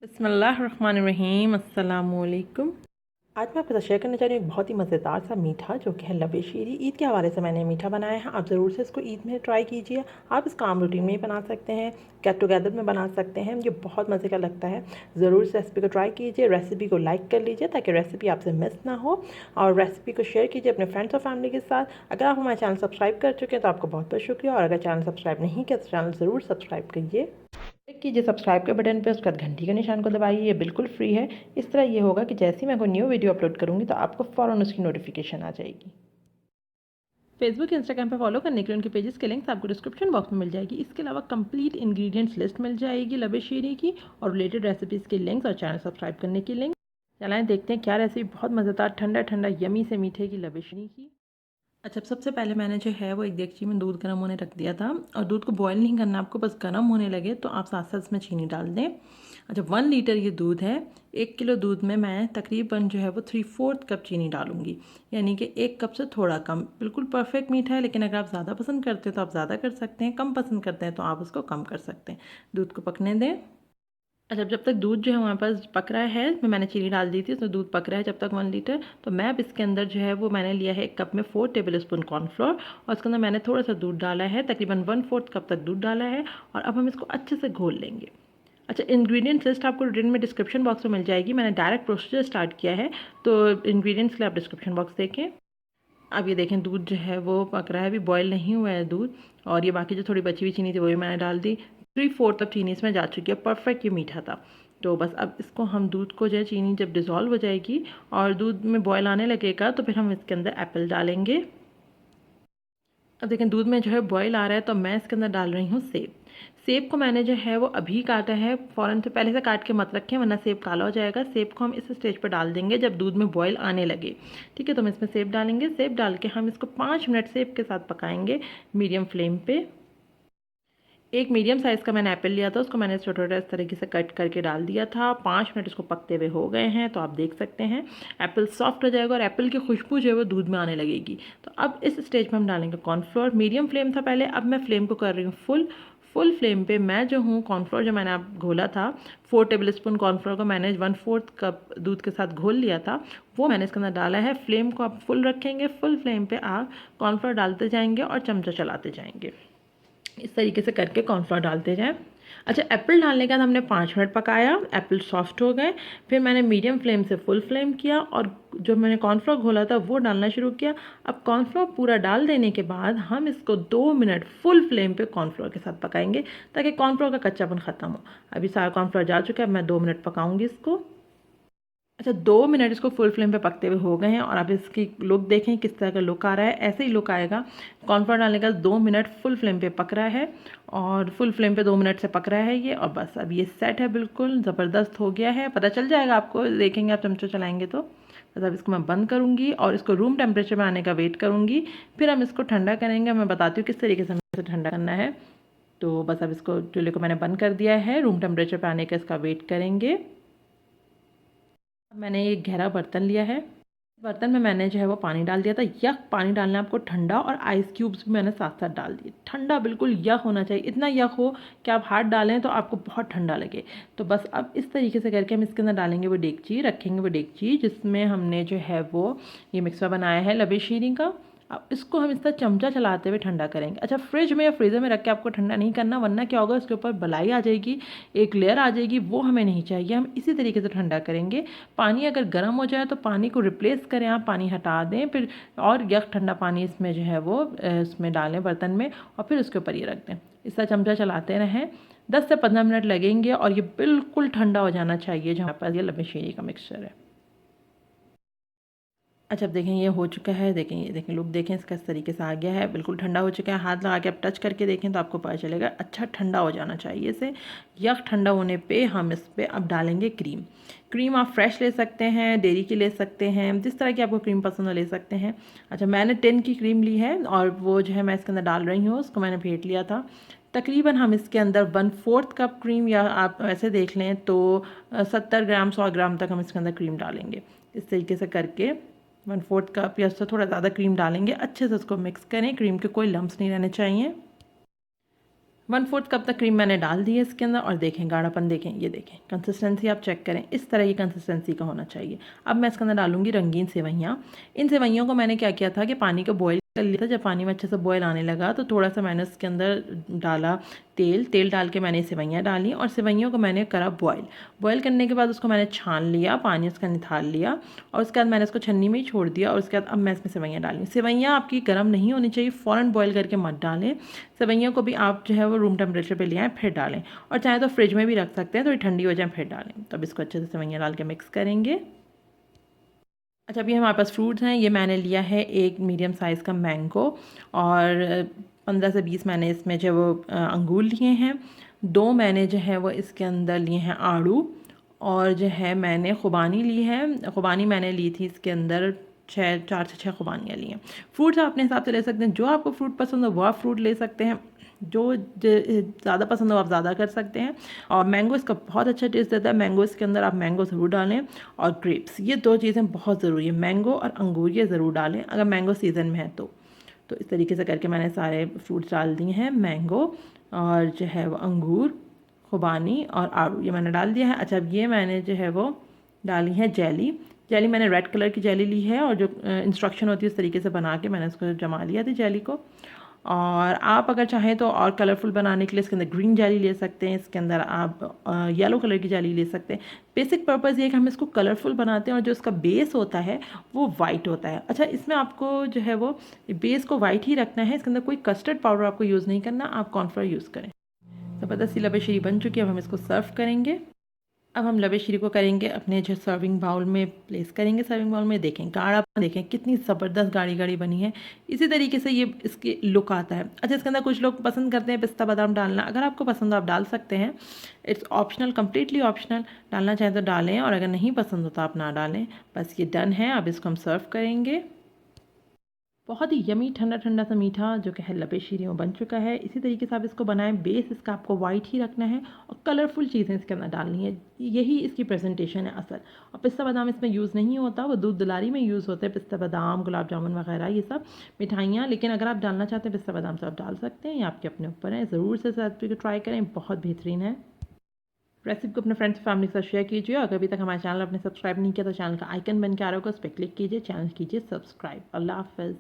बिस्मिल्लाहिर्रहमानिर्रहीम अस्सलामुअलैकुम। आज मैं आपके साथ शेयर करने जा रही हूँ एक बहुत ही मज़ेदार सा मीठा जो कि है लबे शीरी। ईद के हवाले से मैंने मीठा बनाया है। आप ज़रूर से इसको ईद में ट्राई कीजिए। आप इसको आम रूटीन में ही बना सकते हैं, गेट टुगेदर में बना सकते हैं। ये बहुत मज़े का लगता है। ज़रूर से रेसिपी को ट्राई कीजिए। रेसिपी को लाइक कर लीजिए ताकि रेसिपी आपसे मिस ना हो, और रेसिपी को शेयर कीजिए अपने फ्रेंड्स और फैमिली के साथ। अगर आप हमारे चैनल सब्सक्राइब कर चुके हैं तो आपको बहुत बहुत शुक्रिया, और अगर चैनल सब्सक्राइब नहीं किया तो चैनल ज़रूर सब्सक्राइब कीजिए। क्लिक कीजिए सब्सक्राइब के बटन पे, उसके बाद घंटी के निशान को दबाइए। ये बिल्कुल फ्री है। इस तरह ये होगा कि जैसे ही मैं कोई न्यू वीडियो अपलोड करूँगी तो आपको फ़ौरन उसकी नोटिफिकेशन आ जाएगी। फेसबुक इंस्टाग्राम पे फॉलो करने के लिए उनके पेजेस के लिंक्स आपको डिस्क्रिप्शन बॉक्स में मिल जाएगी। इसके अलावा कंप्लीट इंग्रेडिएंट्स लिस्ट मिल जाएगी लबे शीरी की, और रिलेटेड रेसिपीज़ के लिंक्स और चैनल सब्सक्राइब करने के लिंक। चलाएं देखते हैं क्या रेसिपी बहुत मज़ेदार ठंडा ठंडा यमी से मीठे की लबे शीरी की। अच्छा, सबसे पहले मैंने जो है वो एक देगची में दूध गर्म होने रख दिया था, और दूध को बॉयल नहीं करना आपको, बस गर्म होने लगे तो आप साथ साथ इसमें चीनी डाल दें। अच्छा, 1 लीटर ये दूध है। 1 किलो दूध में मैं तकरीबन जो है वो 3/4 कप चीनी डालूंगी, यानी कि 1 कप से थोड़ा कम। बिल्कुल परफेक्ट मीठा है, लेकिन अगर आप ज़्यादा पसंद करते हैं तो आप ज़्यादा कर सकते हैं, कम पसंद करते हैं तो आप उसको कम कर सकते हैं। दूध को पकने दें। अच्छा, जब तक दूध जो है हमारे पास पक रहा है, इसमें मैंने चीनी डाल दी थी, उसमें दूध पक रहा है जब तक 1 लीटर, तो मैं अब इसके अंदर जो है वो मैंने लिया है 1 कप में 4 टेबल स्पून कॉर्नफ्लोर, और उसके अंदर मैंने थोड़ा सा दूध डाला है, तकरीबन 1/4 कप तक दूध डाला है, और अब हम इसको अच्छे से घोल लेंगे। अच्छा, इंग्रेडिएंट्स लिस्ट आपको रिटर्न में डिस्क्रिप्शन बॉक्स में मिल जाएगी। मैंने डायरेक्ट प्रोसीजर स्टार्ट किया है, तो इंग्रेडिएंट्स के लिए आप डिस्क्रिप्शन बॉक्स देखें। अब ये देखें दूध जो है वो पक रहा है, अभी बॉयल नहीं हुआ है दूध, और ये बाकी जो थोड़ी बची हुई चीनी थी वो भी मैंने डाल दी। 3/4 अब चीनी इसमें जा चुकी है, परफेक्ट ये मीठा था। तो बस अब इसको हम दूध को जो है, चीनी जब डिज़ोल्व हो जाएगी और दूध में बॉयल आने लगेगा तो फिर हम इसके अंदर एप्पल डालेंगे। अब देखें दूध में जो है बॉयल आ रहा है, तो मैं इसके अंदर डाल रही हूँ सेब। सेब को मैंने जो है वो अभी काटा है, फ़ौरन से पहले से काट के मत रखें वरना सेब काला हो जाएगा। सेब को हम इस स्टेज पर डाल देंगे जब दूध में बॉयल आने लगे। ठीक है, तो हम इसमें सेब डालेंगे। सेब डाल के हम इसको 5 मिनट सेब के साथ पकाएंगे मीडियम फ्लेम पे। एक मीडियम साइज़ का मैंने एप्पल लिया था, उसको मैंने छोटा छोटा इस तरीके से कट करके डाल दिया था। 5 मिनट इसको पकते हुए हो गए हैं, तो आप देख सकते हैं एप्पल सॉफ्ट हो जाएगा और एप्पल की खुशबू जो है वो दूध में आने लगेगी। तो अब इस स्टेज पे हम डालेंगे कॉर्नफ्लोर। मीडियम फ्लेम था पहले, अब मैं फ्लेम को कर रही हूँ फुल फ्लेम पे। मैं जो हूँ कॉर्नफ्लोर जो मैंने आप घोला था, 4 टेबल स्पून कॉर्नफ्लोर को मैंने 1/4 कप दूध के साथ घोल लिया था, वो मैंने इसके अंदर डाला है। फ्लेम को आप फुल रखेंगे, फुल फ्लेम पे आप कॉर्नफ्लोर डालते जाएंगे और चमचा चलाते जाएंगे। इस तरीके से करके कॉर्नफ्लोर डालते जाएं। अच्छा, एप्पल डालने के बाद हमने 5 मिनट पकाया, एप्पल सॉफ्ट हो गए। फिर मैंने मीडियम फ्लेम से फुल फ्लेम किया, और जो मैंने कॉर्नफ्लोर घोला था वो डालना शुरू किया। अब कॉर्नफ्लोर पूरा डाल देने के बाद हम इसको 2 मिनट फुल फ्लेम पे कॉर्नफ्लोर के साथ पकाएंगे, ताकि कॉर्नफ्लोर का कच्चापन ख़त्म हो। अभी सारा कॉर्नफ्लोर जा चुका है, अब मैं 2 मिनट पकाऊंगी इसको। अच्छा, 2 मिनट इसको फुल फ्लेम पे पकते हुए हो गए हैं, और आप इसकी लुक देखें किस तरह का लुक आ रहा है। ऐसे ही लुक आएगा। कॉर्नफ्लोर डालने का 2 मिनट फुल फ्लेम पे पक रहा है, और फुल फ्लेम पे 2 मिनट से पक रहा है ये, और बस अब ये सेट है, बिल्कुल ज़बरदस्त हो गया है। पता चल जाएगा आपको, देखेंगे आप चमचा चलाएंगे तो। बस अब इसको मैं बंद करूँगी और इसको रूम टेम्परेचर में आने का वेट करूँगी। फिर हम इसको ठंडा करेंगे। मैं बताती हूँ किस तरीके से हमें इसे ठंडा करना है। तो बस अब इसको, चूल्हे को मैंने बंद कर दिया है, रूम टेम्परेचर पर आने का इसका वेट करेंगे। मैंने एक गहरा बर्तन लिया है, बर्तन में मैंने जो है वो पानी डाल दिया था। यख पानी डालना है आपको ठंडा, और आइस क्यूब्स भी मैंने साथ साथ डाल दिए। ठंडा बिल्कुल यख होना चाहिए, इतना यख हो कि आप हाथ डालें तो आपको बहुत ठंडा लगे। तो बस अब इस तरीके से करके हम इसके अंदर डालेंगे वो डेगची, रखेंगे वो डेगची जिसमें हमने जो है वो ये मिक्सर बनाया है लबे शीरी का। अब इसको हम इस तरह चमचा चलाते हुए ठंडा करेंगे। अच्छा, फ्रिज में या फ्रीज़र में रख के आपको ठंडा नहीं करना, वरना क्या होगा, इसके ऊपर बलाई आ जाएगी, एक लेयर आ जाएगी, वो हमें नहीं चाहिए। हम इसी तरीके से ठंडा करेंगे। पानी अगर गर्म हो जाए तो पानी को रिप्लेस करें, आप पानी हटा दें फिर, और यख ठंडा पानी इसमें जो है वो इसमें डालें बर्तन में, और फिर उसके ऊपर ये रख दें। इस तरह चमचा चलाते रहें। 10 से 15 मिनट लगेंगे, और ये बिल्कुल ठंडा हो जाना चाहिए जो हमारे पास ये लबे शीरी का मिक्सचर है। अच्छा, अब देखें ये हो चुका है। देखें, ये देखें लुक देखें इसका, इस तरीके से आ गया है, बिल्कुल ठंडा हो चुका है। हाथ लगा के आप टच करके देखें तो आपको पता चलेगा, अच्छा ठंडा हो जाना चाहिए इसे। यख ठंडा होने पे हम इस पर अब डालेंगे क्रीम। क्रीम आप फ्रेश ले सकते हैं, डेयरी की ले सकते हैं, जिस तरह की आपको क्रीम पसंद है ले सकते हैं। अच्छा, मैंने 10 की क्रीम ली है, और वो जो है मैं इसके अंदर डाल रही हूँ, उसको मैंने फेंट लिया था। तकरीबन हम इसके अंदर 1/4 कप क्रीम, या आप ऐसे देख लें तो 70 ग्राम 100 ग्राम तक हम इसके अंदर क्रीम डालेंगे। इस तरीके से करके 1/4 कप या उससे थोड़ा ज़्यादा क्रीम डालेंगे। अच्छे से उसको मिक्स करें, क्रीम के कोई लम्स नहीं रहने चाहिए। 1/4 कप तक क्रीम मैंने डाल दी है इसके अंदर और देखें गाढ़ापन देखें, ये देखें कंसिस्टेंसी आप चेक करें, इस तरह की कंसिस्टेंसी का होना चाहिए। अब मैं इसके अंदर डालूंगी रंगीन सेवइयाँ। इन सेवइयों को मैंने क्या किया था कि पानी को बॉईल कर लिया था। जब पानी में अच्छे से बॉयल आने लगा तो थोड़ा सा मैंने इसके अंदर डाला तेल डाल के मैंने सेवइयाँ डाली और सेवइयों को मैंने करा बॉयल करने के बाद उसको मैंने छान लिया, पानी उसका निथाल लिया और उसके बाद मैंने इसको छन्नी में ही छोड़ दिया और उसके बाद अब मैं इसमें सेवइयाँ डाली। सेवइयाँ आपकी गर्म नहीं होनी चाहिए, फ़ौरन बॉयल करके मत डालें। सेवइयों को भी आप जो है वो रूम टेम्परेचर पे ले आएँ फिर डालें, और चाहे तो फ्रिज में भी रख सकते हैं, थोड़ी ठंडी हो जाए फिर डालें। तो अब इसको अच्छे से सेवइयाँ डाल के मिक्स करेंगे। अच्छा, अभी हमारे पास फ्रूट्स हैं। ये मैंने लिया है एक मीडियम साइज़ का मैंगो और 15 से 20 मैंने इसमें जो वो अंगूर लिए हैं। 2 मैंने जो है वो इसके अंदर लिए हैं आड़ू, और जो है मैंने खुबानी ली है। खुबानी मैंने ली थी इसके अंदर 4 से 6 खुबानियाँ ली हैं। फ्रूट्स आप अपने हिसाब से ले सकते हैं, जो आपको फ्रूट पसंद हो वो आप फ्रूट ले सकते हैं, जो ज़्यादा पसंद हो आप ज़्यादा कर सकते हैं। और मैंगो इसका बहुत अच्छा टेस्ट देता है, मैंगो इसके अंदर आप मैंगो ज़रूर डालें। और ग्रेप्स, ये 2 चीज़ें बहुत ज़रूरी है, मैंगो और अंगूर ये ज़रूर डालें अगर मैंगो सीज़न में है तो इस तरीके से करके मैंने सारे फ्रूट्स डाल दिए हैं, मैंगो और जो है वो अंगूर, खुबानी और आड़ू ये मैंने डाल दिया है। अच्छा, अब ये मैंने जो है वो डाली है जेली मैंने रेड कलर की जेली ली है और जो इंस्ट्रक्शन होती है उस तरीके से बना के मैंने उसको जमा लिया थी जेली को। और आप अगर चाहें तो और कलरफुल बनाने के लिए इसके अंदर ग्रीन जेली ले सकते हैं, इसके अंदर आप येलो कलर की जेली ले सकते हैं। बेसिक पर्पज़ ये है कि हम इसको कलरफुल बनाते हैं और जो इसका बेस होता है वो वाइट होता है। अच्छा, इसमें आपको जो है वो बेस को वाइट ही रखना है, इसके अंदर कोई कस्टर्ड पाउडर आपको यूज़ नहीं करना, आप कॉर्नफ्लोर यूज़ करें। ज़बरदस्त लबे शीरी बन चुकी है, अब हम इसको सर्व करेंगे। अब हम लबे शीरी को करेंगे अपने जो सर्विंग बाउल में प्लेस करेंगे। सर्विंग बाउल में देखें गाढ़ा, देखें कितनी ज़बरदस्त गाढ़ी गाढ़ी बनी है। इसी तरीके से ये इसकी लुक आता है। अच्छा, इसके अंदर कुछ लोग पसंद करते हैं पिस्ता बादाम डालना, अगर आपको पसंद हो आप डाल सकते हैं। It's optional, completely optional. डालना चाहें तो डालें और अगर नहीं पसंद हो तो आप ना डालें। बस ये डन है, अब इसको हम सर्व करेंगे। बहुत ही यमी ठंडा ठंडा सा मीठा जो कि है लबे शीरियों बन चुका है। इसी तरीके से आप इसको बनाएं, बेस इसका आपको वाइट ही रखना है और कलरफुल चीज़ें इसके अंदर डालनी है, यही इसकी प्रेजेंटेशन है असल। और पिस्ता बादाम इसमें यूज़ नहीं होता, वो दूध दुलारी में यूज़ होते हैं पिस्ता बादाम, गुलाब जामुन वगैरह ये सब मिठाइयाँ। लेकिन अगर आप डालना चाहते हैं पिस्ता बादाम तो आप डाल सकते हैं, ये आपके अपने ऊपर है। ज़रूर से रेसिपी को ट्राई करें, बहुत बेहतरीन है। रेसिपी को अपने फ्रेंड्स फैमिली के साथ शेयर कीजिए। अगर अभी तक हमारे चैनल आपने सब्सक्राइब नहीं किया तो चैनल का आइकन बन के आ रहा होगा, उस पर क्लिक कीजिए, चैनल कीजिए सब्सक्राइब। अल्लाह हाफ़िज़।